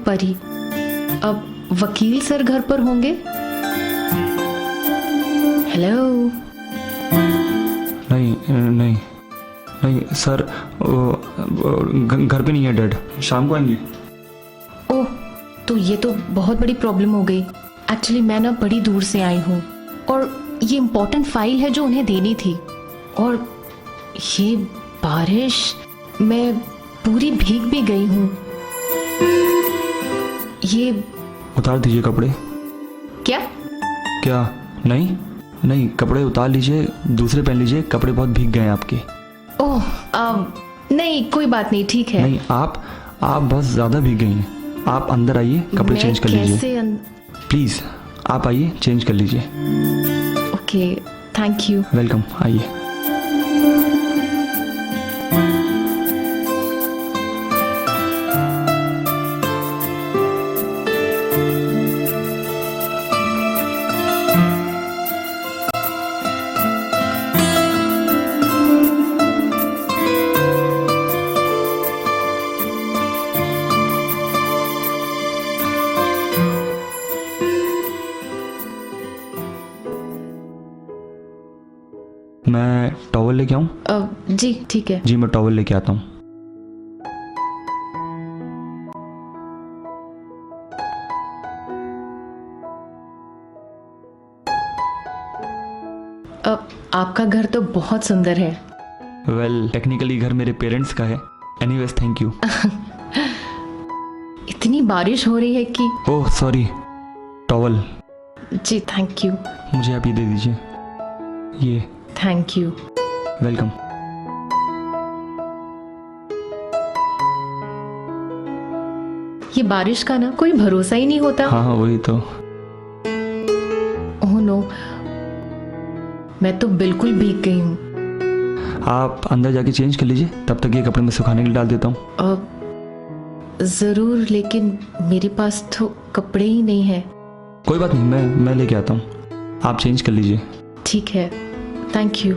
परी। अब वकील सर घर पर होंगे? हेलो। नहीं सर, घर पे नहीं है, डैड शाम को आएंगे। ओह, तो ये तो बहुत बड़ी प्रॉब्लम हो गई। एक्चुअली मैं ना बड़ी दूर से आई हूँ और ये इम्पोर्टेंट फाइल है जो उन्हें देनी थी, और ये बारिश, मैं पूरी भीग भी गई हूँ। ये उतार दीजिए कपड़े। क्या? नहीं, कपड़े उतार लीजिए, दूसरे पहन लीजिए, कपड़े बहुत भीग गए हैं आपके। ओह, नहीं कोई बात नहीं, ठीक है। नहीं, आप बहुत ज़्यादा भीग गई हैं। आप अंदर आइए, कपड़े चेंज कर लीजिए। प्लीज़ आप आइए, चेंज कर लीजिए। Okay, thank you. वेलकम, आइए। मैं टॉवल लेके आऊँ? जी ठीक है। जी मैं टॉवल लेके आता हूँ। आपका घर तो बहुत सुंदर है। वेल, टेक्निकली घर मेरे पेरेंट्स का है। Anyways, thank you. इतनी बारिश हो रही है कि। Oh sorry, towel. जी थैंक यू। मुझे आप ये दे दीजिए। ये। Thank you. वेलकम। ये बारिश का ना कोई भरोसा ही नहीं होता। हाँ वही तो। ओह नो, मैं तो बिल्कुल भीग गई हूँ। आप अंदर जाके चेंज कर लीजिए, तब तक ये कपड़े मैं सुखाने के लिए डाल देता हूँ। जरूर, लेकिन मेरे पास तो कपड़े ही नहीं है। कोई बात नहीं, मैं लेके आता हूँ, आप चेंज कर लीजिए। ठीक है, थैंक यू।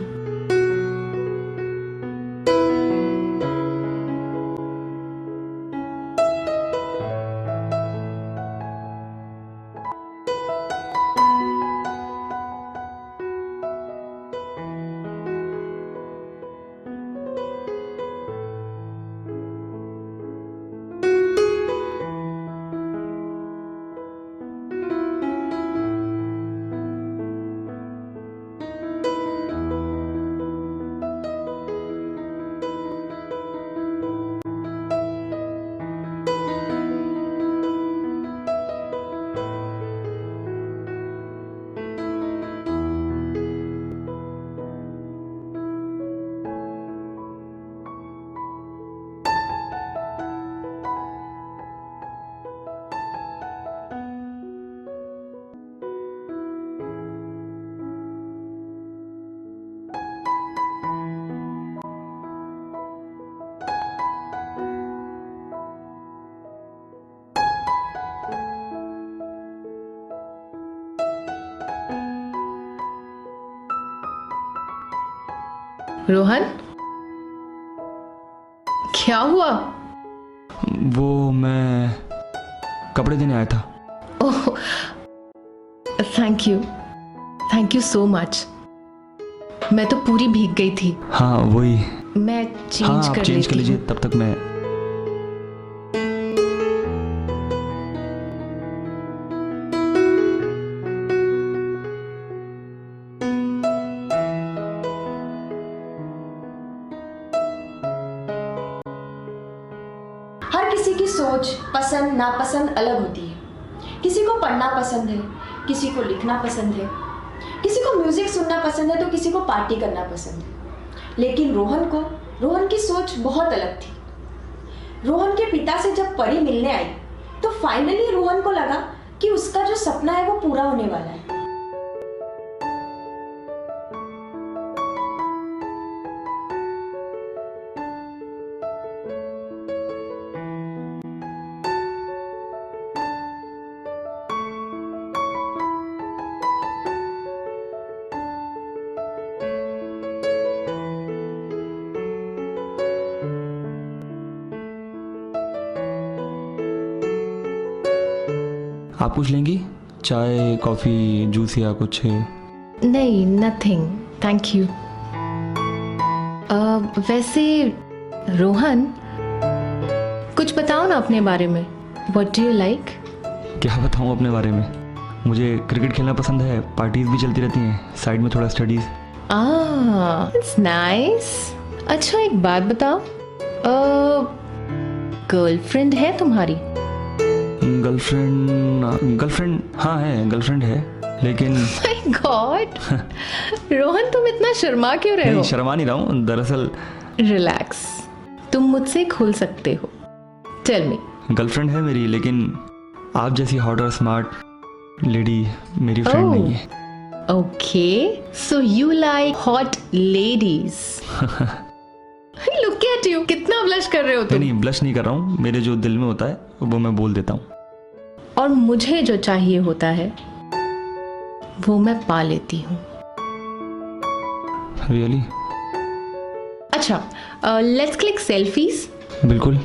रोहन, क्या हुआ? वो मैं कपड़े देने आया था। ओह, थैंक यू सो मच। मैं तो पूरी भीग गई थी। हाँ वही। मैं चेंज हाँ आप कर चेंज कर लेती लीजिए, हूँ। तब तक मैं। हर किसी की सोच, पसंद नापसंद अलग होती है। किसी को पढ़ना पसंद है, किसी को लिखना पसंद है, किसी को म्यूजिक सुनना पसंद है तो किसी को पार्टी करना पसंद है। लेकिन रोहन की सोच बहुत अलग थी। रोहन के पिता से जब परी मिलने आई तो फाइनली रोहन को लगा कि उसका जो सपना है वो पूरा होने वाला है। आप कुछ लेंगी? चाय, कॉफ़ी, जूस या कुछ? नहीं, नथिंग, थैंक यू। वैसे रोहन, कुछ बताओ ना अपने बारे में। What do you like? क्या बताऊँ अपने बारे में? मुझे क्रिकेट खेलना पसंद है, पार्टीज भी चलती रहती हैं, साइड में थोड़ा स्टडीज़। It's nice. अच्छा एक बात बताओ, गर्लफ्रेंड है तुम्हारी? गर्लफ्रेंड हाँ है, गर्लफ्रेंड है, लेकिन माय गॉड रोहन, तुम इतना शर्मा क्यों रहे हो? नहीं, शर्मा नहीं रहा हूँ, दरअसल रिलैक्स, तुम मुझसे खुल सकते हो। Tell me. गर्लफ्रेंड है मेरी, लेकिन आप जैसी हॉट और स्मार्ट लेडी मेरी फ्रेंड नहीं है। Okay, so you like hot ladies. Look at you, कितना ब्लश कर रहे हो तुम। नहीं, ब्लश नहीं कर रहा हूँ, मेरे जो दिल में होता है वो मैं बोल देता हूँ। और मुझे जो चाहिए होता है वो मैं पा लेती हूँ। रियली? अच्छा, लेट्स क्लिक सेल्फीज। बिल्कुल।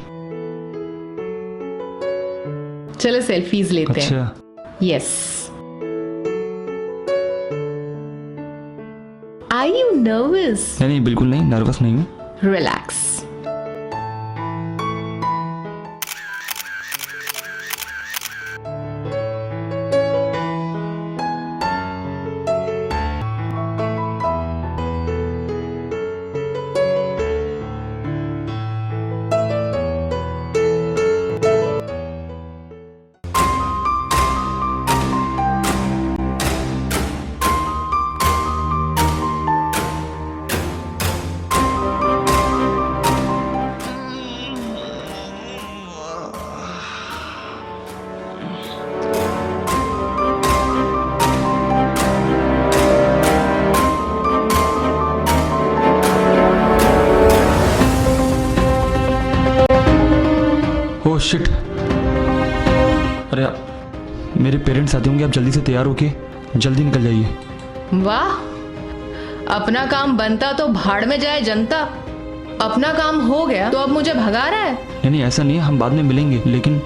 चलो सेल्फीज लेते हैं। अच्छा, यस। Are you nervous? नहीं बिल्कुल नहीं, नर्वस नहीं हूँ। रिलैक्स। ओह शिट, अरे मेरे पेरेंट्स आते होंगे, आप जल्दी से तैयार होके जल्दी निकल जाइए। वाह, अपना काम बनता तो भाड़ में जाए जनता। अपना काम हो गया तो अब मुझे भगा रहा है। नहीं ऐसा नहीं है, हम बाद में मिलेंगे, लेकिन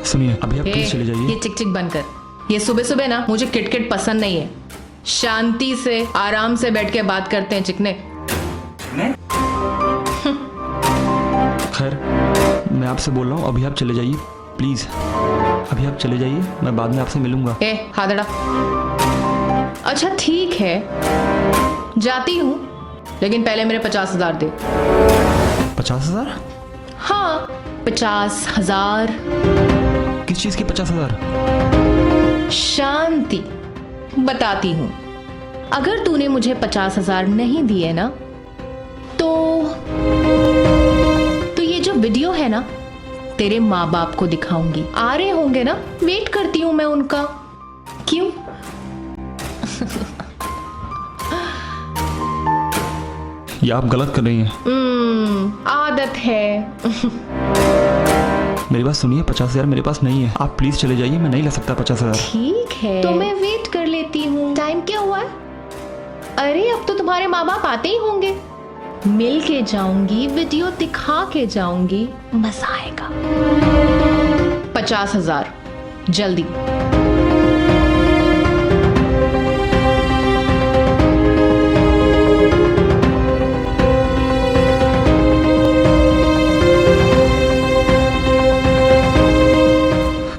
सुनिए अभी आप प्लीज चले ये जाइए। चिक चिक बंद कर। ये सुबह सुबह ना मुझे किटकिट पसंद नहीं है। शांति से आराम से बैठ के बात करते हैं चिकने। खैर मैं आपसे बोल रहा हूँ, अभी आप चले जाइए प्लीज, अभी आप चले जाइए, मैं बाद में आपसे मिलूंगा। हादड़ा। अच्छा ठीक है, जाती हूँ, लेकिन पहले मेरे 50,000 दे। 50,000? हाँ 50,000। किस चीज की 50,000? शांति, बताती हूँ। अगर तूने मुझे 50,000 नहीं दिए ना तो ये जो वीडियो है ना तेरे माँ बाप को दिखाऊंगी। आ रहे होंगे ना, वेट करती हूँ मैं उनका। क्यों? ये आप गलत कर रही हैं। आदत है। मेरी बात सुनिए, 50,000 मेरे पास नहीं है, आप प्लीज चले जाइए, मैं नहीं ले सकता 50,000। ठीक है तो मैं वेट कर लेती हूँ। टाइम क्या हुआ है? अरे अब तो तुम्हारे माँ बाप आते ही होंगे। मिल के जाऊंगी, वीडियो दिखा के जाऊंगी, मजा आएगा। 50,000 जल्दी।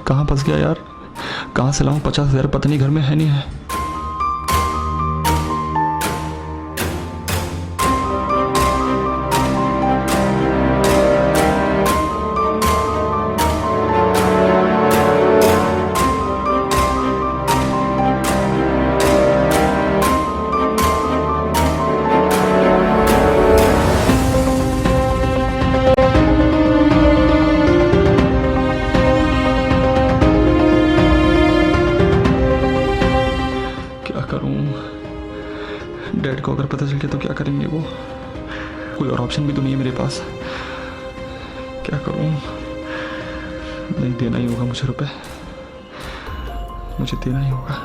कहाँ फंस गया यार, कहाँ से लाऊं 50,000? पता नहीं घर में है नहीं है। डैड को अगर पता चल गया तो क्या करेंगे वो? कोई और ऑप्शन भी तो नहीं है मेरे पास, क्या करूं? नहीं, देना ही होगा मुझे रुपए, मुझे देना ही होगा।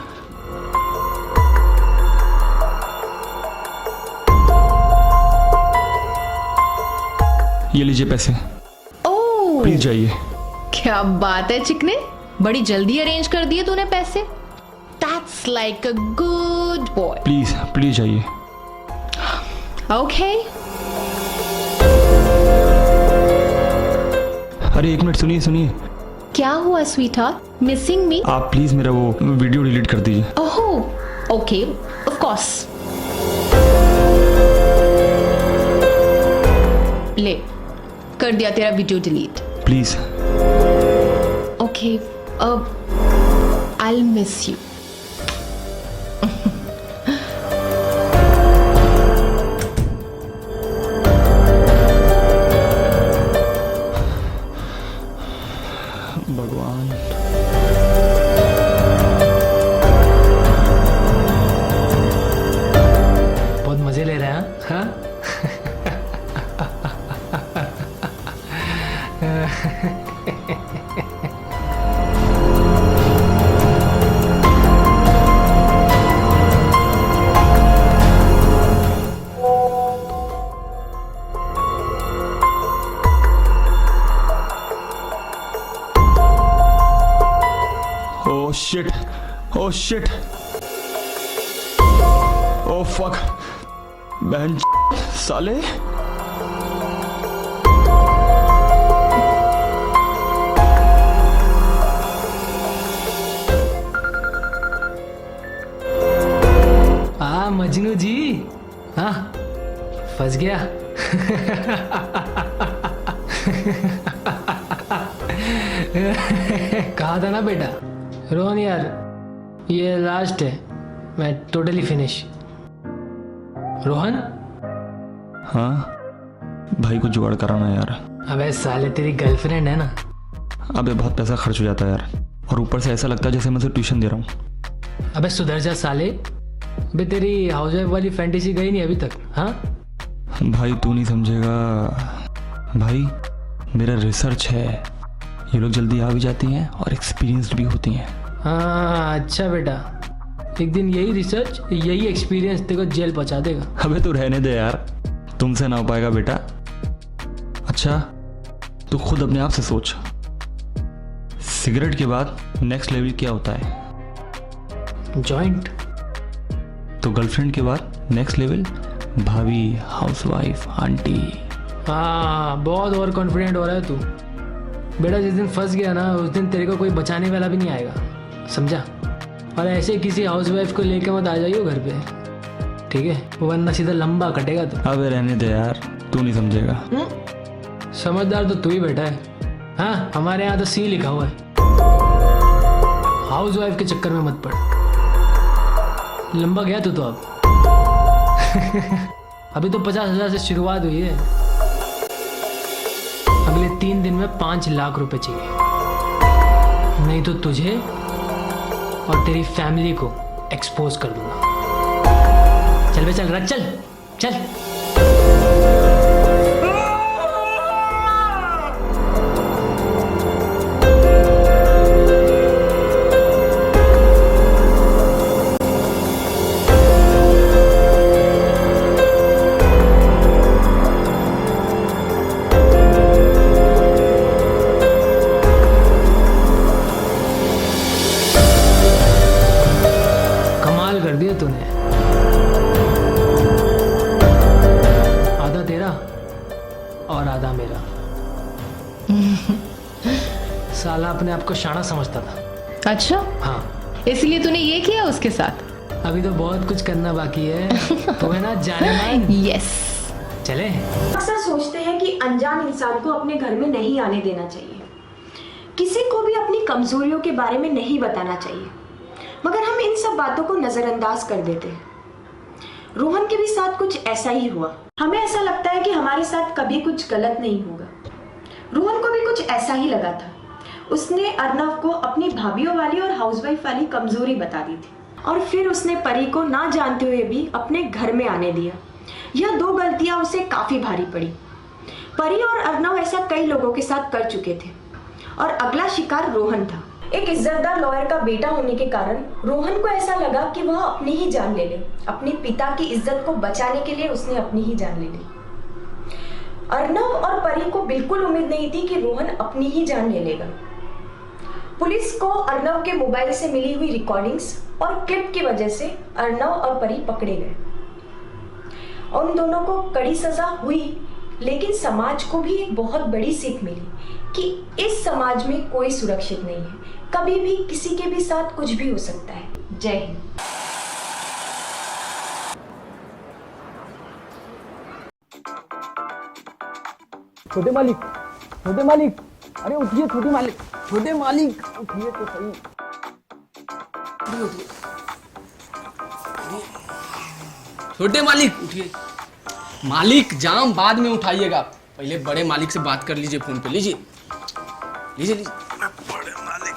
ये लीजिए पैसे, ओह प्लीज जाइए। क्या बात है चिकने, बड़ी जल्दी अरेंज कर दिए तूने पैसे। That's like a good boy. Please please जाइए। ओके अरे एक मिनट सुनिए सुनिए। क्या हुआ स्वीटहार्ट? मिसिंग मी? आप प्लीज मेरा वो वीडियो डिलीट कर दीजिए। Oh okay of course. ले कर दिया तेरा video delete. Please. Okay I'll miss you. भगवान। बहुत मजे ले रहे हैं हाँ? Oh shit. Oh shit. Oh fuck. बहन साले। मजनू जी हाँ फंस गया। कहा था ना बेटा रोहन यार ये लास्ट है, मैं टोटली फिनिश। रोहन हाँ भाई को जुगाड़ कराना यार। अबे साले तेरी गर्लफ्रेंड है ना। अबे बहुत पैसा खर्च हो जाता है यार, और ऊपर से ऐसा लगता है जैसे मैं उसे ट्यूशन दे रहा हूँ। अबे सुधर जा साले। बे तेरी हाउसवाइफ वाली फैंटेसी गई नहीं अभी तक हाँ? भाई तू नहीं समझेगा भाई, मेरा रिसर्च है, ये लोग जल्दी आ भी जाती हैं और एक्सपीरियंस्ड भी होती हैं। हाँ अच्छा बेटा, एक दिन यही रिसर्च यही एक्सपीरियंस तेरे को जेल पहुंचा देगा। अबे तू रहने दे यार, तुमसे ना हो पाएगा बेटा। अच्छा तू खुद अपने आप से सोच, सिगरेट के बाद नेक्स्ट लेवल क्या होता है? जॉइंट। तो गर्लफ्रेंड के बाद नेक्स्ट लेवल भाभी, हाउसवाइफ, आंटी। हाँ बहुत ओवर कॉन्फिडेंट हो रहा है तू बेटा। जिस दिन फंस गया ना उस दिन तेरे को कोई बचाने वाला भी नहीं आएगा, समझा? और ऐसे किसी हाउसवाइफ को लेके मत आ जाइयो घर पे, ठीक है? वरना सीधा लंबा कटेगा तू। अबे रहने दे यार, तू नहीं समझेगा। समझदार तो तू ही बेटा है। हाँ हमारे यहाँ तो सी लिखा हुआ है, हाउसवाइफ के चक्कर में मत पड़। लंबा गया तू तो अब। अभी तो 50,000 से शुरुआत हुई है, अगले 3 दिन में 5 लाख रुपए चाहिए, नहीं तो तुझे और तेरी फैमिली को एक्सपोज कर दूंगा। चल बे चल रख, चल चल। कर दिया तूने, आधा तेरा और आधा मेरा। साला अपने आप को शाना समझता था। अच्छा हाँ इसलिए तूने ये किया उसके साथ? अभी तो बहुत कुछ करना बाकी है, तो है ना जाने मान। यस चले। अक्सर सोचते हैं कि अनजान इंसान को अपने घर में नहीं आने देना चाहिए, किसी को भी अपनी कमजोरियों के बारे में नहीं बताना चाहिए, मगर हम इन सब बातों को नजरअंदाज कर देते हैं। रोहन के भी साथ कुछ ऐसा ही हुआ। हमें ऐसा लगता है कि हमारे साथ कभी कुछ गलत नहीं होगा। रोहन को भी कुछ ऐसा ही लगा था। उसने अर्नव को अपनी भाभीयों वाली और हाउसवाइफ वाली कमजोरी बता दी थी, और फिर उसने परी को ना जानते हुए भी अपने घर में आने दिया। यह 2 गलतियां उसे काफी भारी पड़ी। परी और अर्नव ऐसा कई लोगों के साथ कर चुके थे, और अगला शिकार रोहन था। एक इज्जतदार लॉयर का बेटा होने के कारण रोहन को ऐसा लगा कि वह अपनी ही जान ले ले। अपने पिता की इज्जत को बचाने के लिए उसने अपनी ही जान ले ली। अर्नव और परी को बिल्कुल उम्मीद नहीं थी कि रोहन अपनी ही जान ले लेगा। पुलिस को अर्नव के मोबाइल से मिली हुई रिकॉर्डिंग्स और क्लिप की वजह से अर्नव और परी पकड़े गए। उन दोनों को कड़ी सजा हुई, लेकिन समाज को भी एक बहुत बड़ी सीख मिली कि इस समाज में कोई सुरक्षित नहीं है, कभी भी किसी के भी साथ कुछ भी हो सकता है। जय हिंद। छोटे मालिक, छोटे मालिक, अरे उठिए छोटे मालिक, छोटे मालिक उठिए तो सही। छोटे मालिक उठिए। मालिक जाम बाद में उठाइएगा, पहले बड़े मालिक से बात कर लीजिए फोन पे। लीजिए लीजिए लीजिए। बड़े मालिक,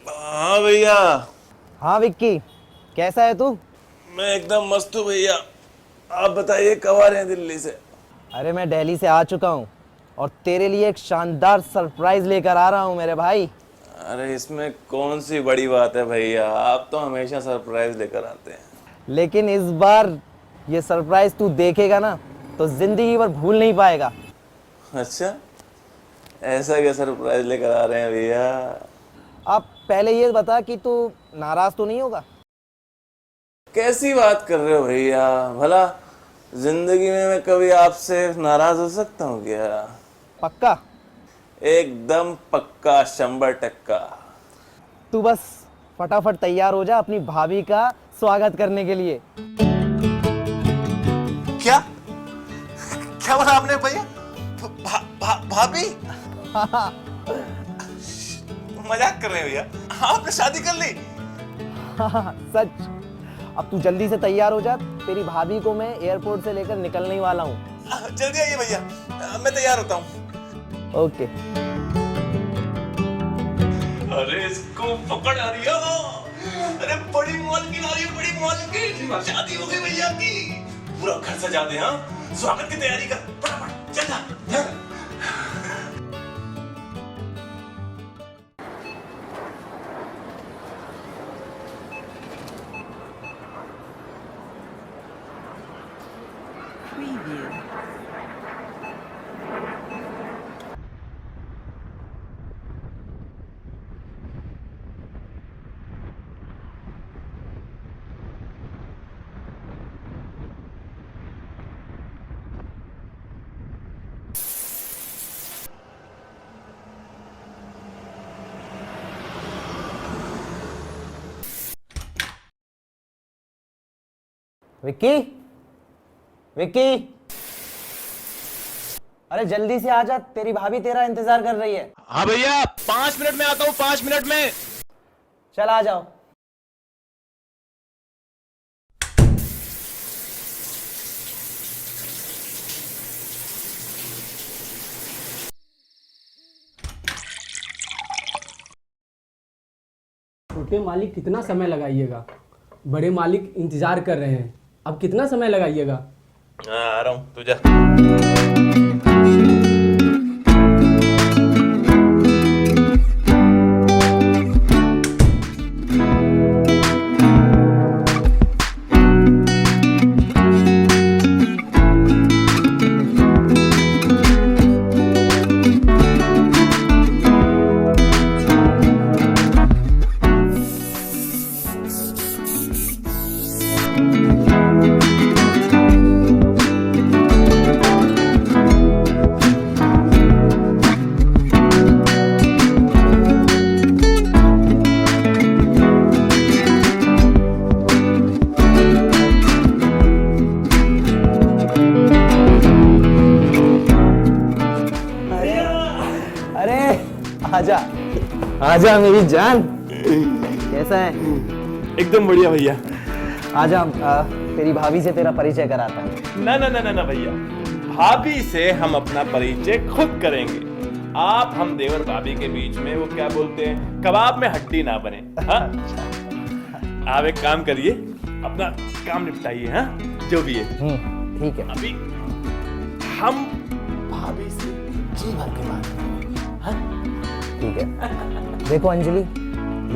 हाँ भैया। हाँ विक्की, कैसा है तू? मैं एकदम मस्त हूँ भैया। आप बताइए कब आ रहे हैं दिल्ली से? अरे मैं दिल्ली से आ चुका हूँ और तेरे लिए एक शानदार सरप्राइज लेकर आ रहा हूँ मेरे भाई। अरे इसमें कौन सी बड़ी बात है भैया, आप तो हमेशा सरप्राइज लेकर आते हैं। लेकिन इस बार ये सरप्राइज तू देखेगा ना तो जिंदगी भर भूल नहीं पाएगा। अच्छा, ऐसा क्या सरप्राइज लेकर आ रहे हैं भैया? आप पहले ये बता कि तू नाराज तो नहीं होगा? कैसी बात कर रहे हो भैया? भला जिंदगी में मैं कभी आपसे नाराज हो सकता हूँ क्या? पक्का? एकदम पक्का, 100% तू बस फटाफट तैयार हो जा अपनी भाभी का स्वागत करने के लिए। क्या क्या बोला आपने भैया? भाभी? मजाक कर रहे हो भैया? आपने शादी कर ली? सच। अब तू जल्दी से तैयार हो जा, तेरी भाभी को मैं एयरपोर्ट से लेकर निकलने ही वाला हूँ। जल्दी आइए भैया, मैं तैयार होता हूँ। ओके। अरे इसको पकड़ आ रही है। अरे बड़ी मालकिन आ रही है, बड़ी मालकिन। शादी हो गई भैया की। पूरा घर सजा दे। हाँ, स्वागत की तैयारी कर फटाफट, चल जा। विक्की, विक्की, अरे जल्दी से आ जा, तेरी भाभी तेरा इंतजार कर रही है। हाँ भैया, 5 मिनट में आता हूँ, 5 मिनट में। चल आ जाओ। छोटे मालिक कितना समय लगाइएगा? बड़े मालिक इंतजार कर रहे हैं, अब कितना समय लगाइएगा? आ रहा हूँ, तू जा। आजा, आजा मेरी जान। कैसा है? एकदम बढ़िया भैया। आजा, तेरी भाभी से तेरा परिचय कराता हूँ। ना ना ना ना ना भैया, भाभी से हम अपना परिचय खुद करेंगे। आप हम देवर भाभी के बीच में वो क्या बोलते हैं, कबाब में हड्डी ना बने। हाँ, आप एक काम करिए, अपना काम निपटाइए। हाँ, जो भी है। ठीक है। अभी हम भाभी से जी भर के बात करेंगे। हाँ? ठीक है। देखो अंजलि,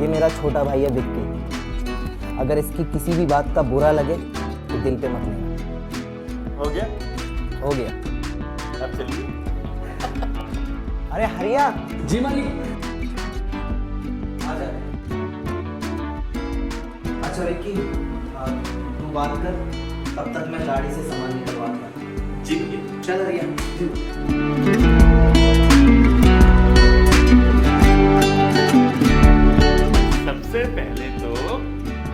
ये मेरा छोटा भाई है विक्की। अगर इसकी किसी भी बात का बुरा लगे तो दिल पे मत लेना। हो गया? हो गया। अब चलिए। अरे हरिया, जी मालिक। आ जा। अच्छा विक्की, तू बात कर, तब तक मैं गाड़ी से सामान निकलवाता हूँ। जी भैया। चल हरिया। सबसे पहले तो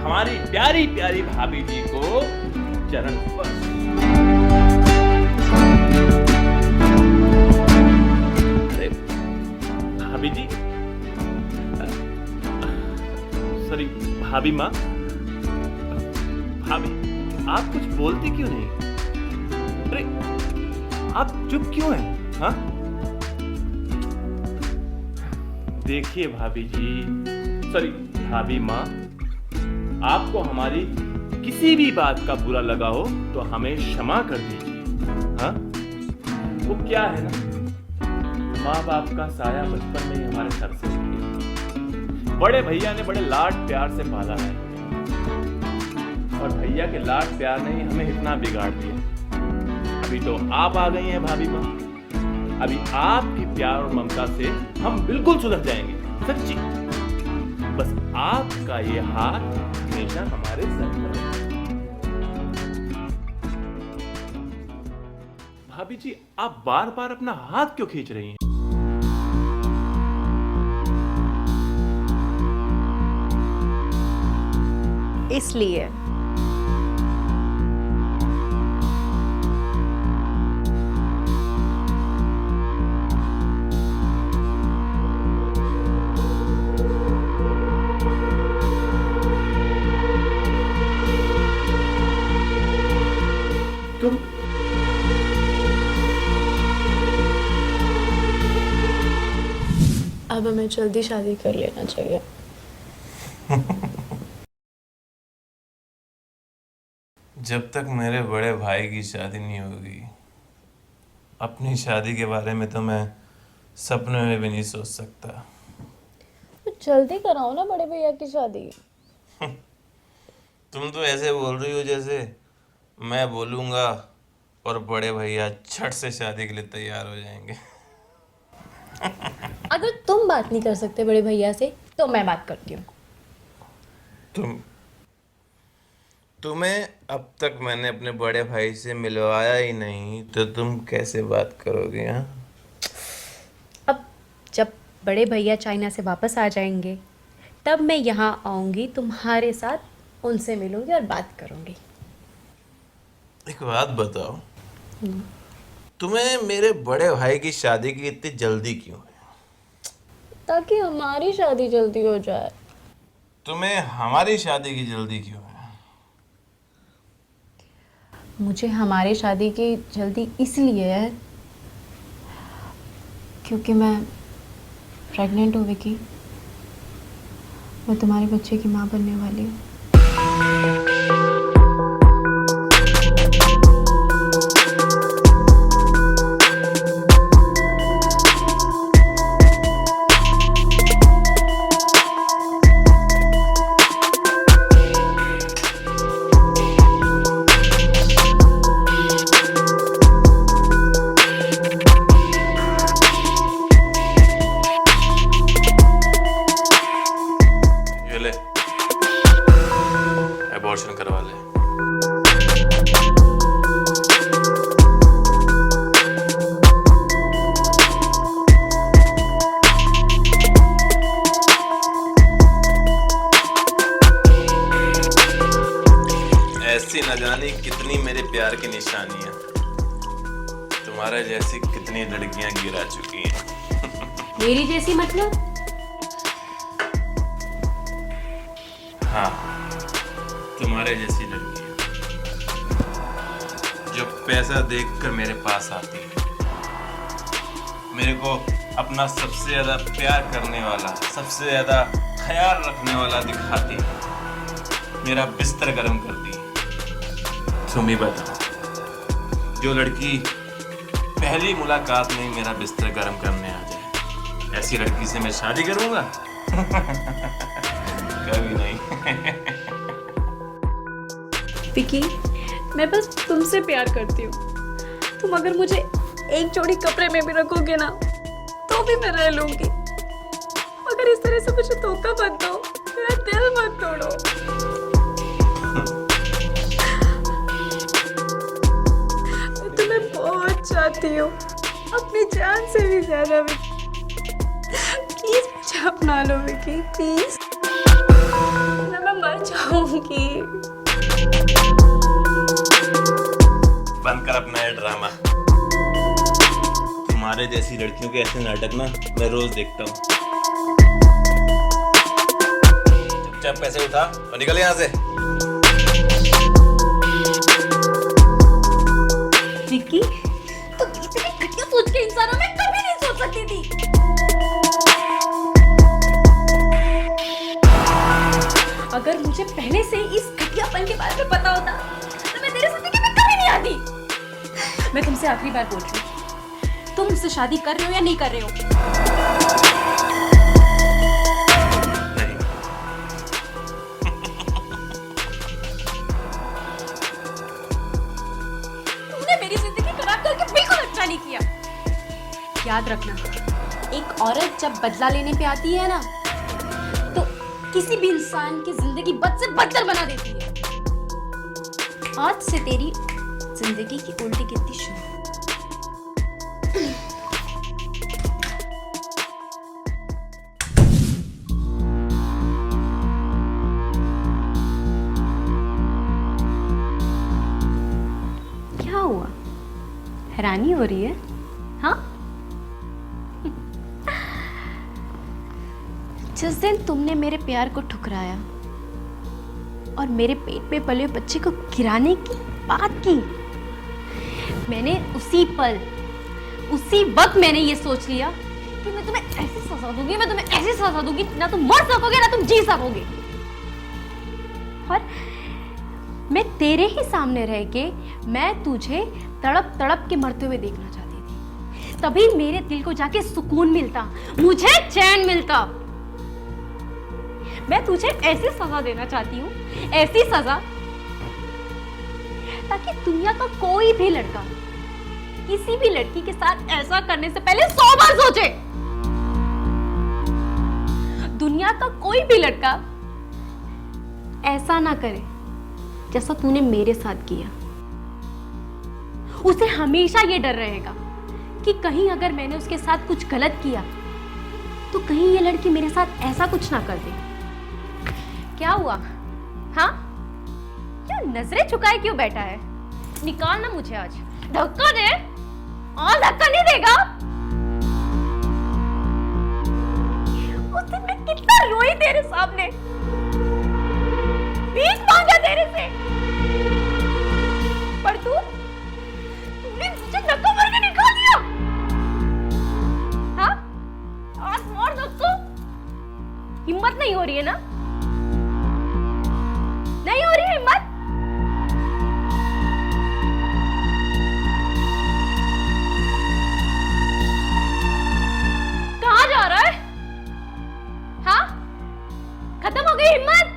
हमारी प्यारी प्यारी भाभी जी को चरण स्पर्श। अरे भाभी जी, सॉरी भाभी माँ, भाभी आप कुछ बोलती क्यों नहीं? अरे आप चुप क्यों हैं? हाँ, देखिए भाभी जी, सॉरी भाभी माँ, आपको हमारी किसी भी बात का बुरा लगा हो तो हमें क्षमा कर दीजिए। हाँ, वो क्या है ना, माँ बाप का साया बचपन में ही हमारे सर से उठ गया। बड़े भैया ने बड़े लाड प्यार से पाला है और भैया के लाड प्यार ने ही हमें इतना बिगाड़ दिया। अभी तो आप आ गई हैं भाभी माँ, अभी आपके प्यार और ममता से हम बिल्कुल सुधर जाएंगे, सच्ची। बस आपका ये हाथ हमेशा हमारे सर पर रहे। भाभी जी, आप बार बार अपना हाथ क्यों खींच रही हैं? इसलिए तुम अब हमें जल्दी शादी कर लेना चाहिए। जब तक मेरे बड़े भाई की शादी नहीं होगी, अपनी शादी के बारे में तो मैं सपने में भी नहीं सोच सकता। तो जल्दी कराओ ना बड़े भैया की शादी। तुम तो ऐसे बोल रही हो जैसे मैं बोलूँगा और बड़े भैया झट से शादी के लिए तैयार हो जाएंगे। अगर तुम बात नहीं कर सकते बड़े भैया से तो मैं बात करती हूँ। तुम्हें अब तक मैंने अपने बड़े भाई से मिलवाया ही नहीं तो तुम कैसे बात करोगे? हाँ, अब जब बड़े भैया चाइना से वापस आ जाएंगे तब मैं यहाँ आऊँगी, तुम्हारे साथ उनसे मिलूँगी और बात करूँगी। एक बात बताओ, तुम्हें मेरे बड़े भाई की शादी की इतनी जल्दी क्यों है? ताकि हमारी शादी जल्दी हो जाए। तुम्हें हमारी शादी की जल्दी क्यों है? मुझे हमारी शादी की जल्दी इसलिए है क्योंकि मैं प्रेग्नेंट हूँ विकी। मैं तुम्हारे बच्चे की माँ बनने वाली हूँ। ये ले, एबॉर्शन करवा ले। ऐसी न जाने कितनी मेरे प्यार की निशानियां तुम्हारे जैसी कितनी लड़कियां गिरा चुकी हैं। मेरी जैसी मतलब? हाँ, तुम्हारे जैसी लड़की जो पैसा देखकर मेरे पास आती है, मेरे को अपना सबसे ज्यादा प्यार करने वाला, सबसे ज्यादा ख्याल रखने वाला दिखाती है, मेरा बिस्तर गर्म करती है। तुम ही बताओ, जो लड़की पहली मुलाकात में ही मेरा बिस्तर गर्म करने आ जाए, ऐसी लड़की से मैं शादी करूंगा? कभी नहीं। विकी, मैं बस तुमसे प्यार करती हूँ। तुम अगर मुझे एक जोड़ी कपड़े में भी रखोगे ना तो भी मैं रह लूंगी, मगर इस तरह से मुझे धोखा मत दो, मेरा दिल मत तोड़ो। मैं तुम्हें बहुत चाहती हूँ, अपनी जान से भी ज्यादा। प्लीज मुझे अपना लो विकी, प्लीज, मैं मर जाऊंगी। बंद कर अपना ये ड्रामा। तुम्हारे जैसी लड़कियों के ऐसे नाटक ना मैं रोज देखता हूँ। चुपचाप पैसे उठा और निकल यहाँ से। विक्की, तो इतनी घटिया सोच के इंसानों में कभी नहीं सोच सकती थी। अगर मुझे पहले से इस घटियापन के बारे में पता होता तो मैं तेरे जिंदगी में कभी नहीं आती। मैं तुमसे आखिरी बार पूछ रही हूँ, तुम मुझसे शादी कर रहे हो या नहीं कर रहे हो? नहीं। तूने मेरी जिंदगी खराब करके बिल्कुल अच्छा नहीं किया। याद रखना, एक औरत जब बदला लेने पे आती है ना तो किसी भी इंसान की जिंदगी बद से बदतर बना देती है। आज से तेरी जिंदगी की उल्टी गिनती शुरू। क्या हुआ? हैरानी हो रही है? हाँ? जिस दिन तुमने मेरे प्यार को ठुकराया और मेरे पेट में पले हुए बच्चे को गिराने की बात की, मैंने उसी पल, उसी वक्त मैंने ये सोच लिया कि मैं तुम्हें ऐसी सजा दूंगी, मैं तुम्हें ऐसी सजा दूंगी, ना तुम मर सकोगे ना तुम जी सकोगे। और मैं तेरे ही सामने रह के मैं तुझे तड़प तड़प के मरते हुए देखना चाहती थी, तभी मेरे दिल को जाके सुकून मिलता, मुझे चैन मिलता। मैं तुझे ऐसी सजा देना चाहती हूँ, ऐसी सजा ताकि दुनिया का कोई भी लड़का किसी भी लड़की के साथ ऐसा करने से पहले 100 बार सोचे। दुनिया का कोई भी लड़का ऐसा ना करे जैसा तूने मेरे साथ किया। उसे हमेशा ये डर रहेगा कि कहीं अगर मैंने उसके साथ कुछ गलत किया तो कहीं ये लड़की मेरे साथ ऐसा कुछ ना कर दे। क्या हुआ? हाँ, क्यों नजरें झुकाए क्यों बैठा है? निकाल ना मुझे आज, धक्का दे। और धक्का नहीं देगा? उस दिन मैं कितना रोई तेरे सामने, भीख मांगा तेरे से, पर तूने मुझे धक्का मार के निकाल दिया। हाँ, आज मार धक्का। हिम्मत नहीं हो रही है ना? नहीं हो रही है हिम्मत? कहाँ जा रहा है? हाँ, खत्म हो गई हिम्मत?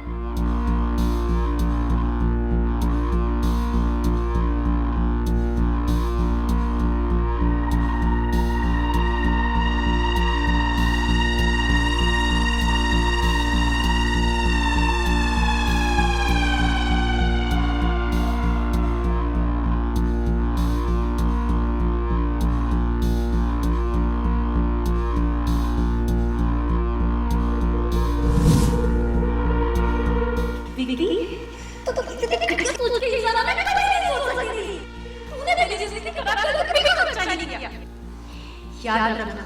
याद रखना,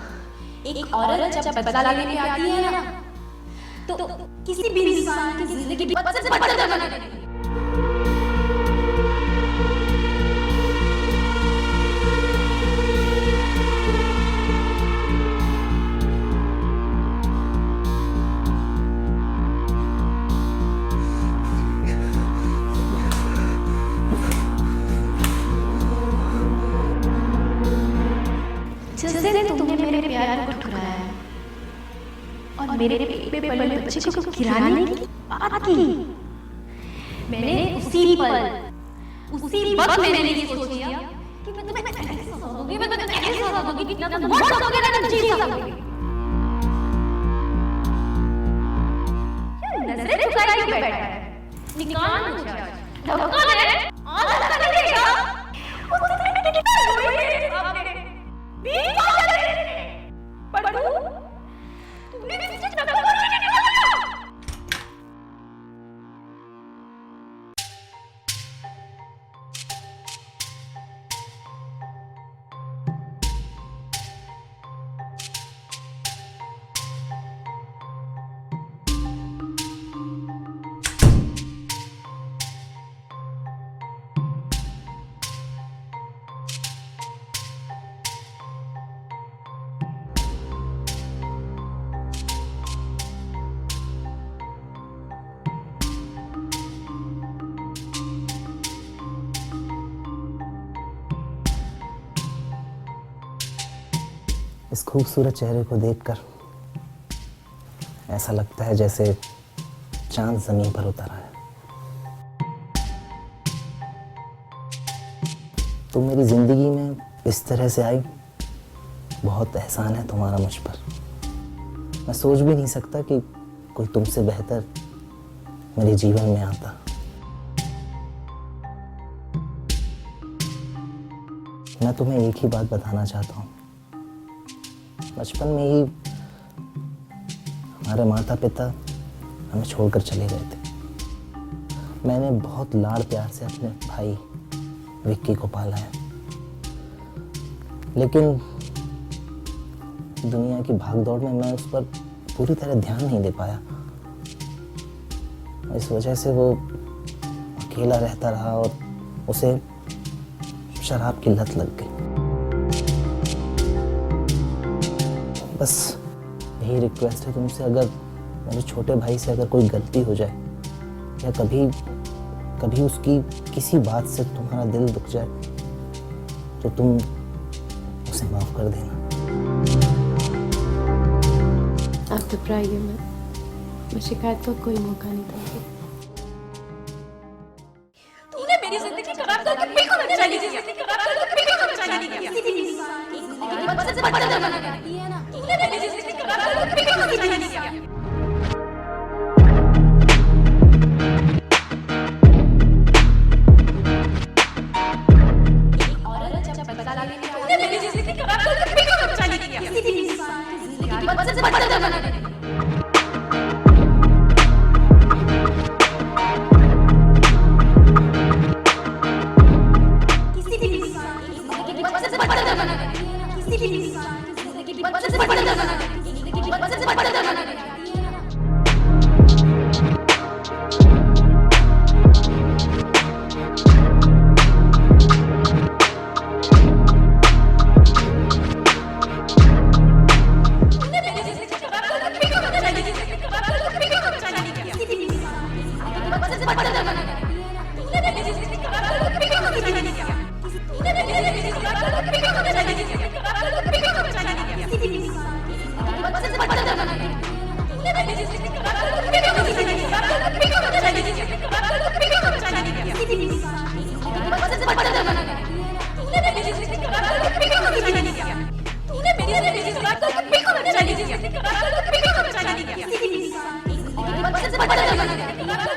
एक औरत जब बदला लेने आती है ना तो किसी भी इंसान की जिंदगी बद से बदतर बना देती है। जिस दिन तुमने मेरे प्यार को ठुकराया और मेरे पेट पे पले बच्चे को गिराने की बात की, मैंने उसी पल, उसी वक्त मैंने ये सोच लिया कि मैं तुम्हें ऐसे सजा दूंगी, मैं तुम्हें ऐसे सजा दूंगी कि ना तुम मर सकोगे ना तुम जी सकोगे। नजरें झुकाए क्यों बैठा है? निकाल मुझे आज। धक्का दे आज धक्का देगा। उस दिन मैंने कितना रोई है आपने। बीच आ गए। पर तुमने भी मुझे धक्का मारने नहीं दिया। इस खूबसूरत चेहरे को देखकर ऐसा लगता है जैसे चांद जमीन पर उतर आया। तुम मेरी जिंदगी में इस तरह से आई, बहुत एहसान है तुम्हारा मुझ पर। मैं सोच भी नहीं सकता कि कोई तुमसे बेहतर मेरे जीवन में आता। मैं तुम्हें एक ही बात बताना चाहता हूँ। बचपन में ही हमारे माता पिता हमें छोड़कर चले गए थे। मैंने बहुत लाड़ प्यार से अपने भाई विक्की को पाला है, लेकिन दुनिया की भागदौड़ में मैं उस पर पूरी तरह ध्यान नहीं दे पाया। इस वजह से वो अकेला रहता रहा और उसे शराब की लत लग गई। बस यही रिक्वेस्ट है तुमसे, अगर मेरे छोटे भाई से अगर कोई गलती हो जाए या कभी उसकी किसी बात से तुम्हारा दिल दुख जाए तो तुम उसे माफ कर देना। आप घबराइए मत, मैं शिकायत का कोई मौका नहीं दूंगी। तूने मेरी जिंदगी खराब करके बिल्कुल अच्छा नहीं किया। बिल्कुल अच्छा नहीं किया। बस बड़ा जमाना है ना। तूने मेरी जिंदगी खराब करके बिल्कुल अच्छा नहीं किया। एक औरत जब बदला लेने की तूने मेरी जिंदगी खराब करके बिल्कुल अच्छा नहीं किया। बस बड़ा जमाना है। बड़ा जमाना है।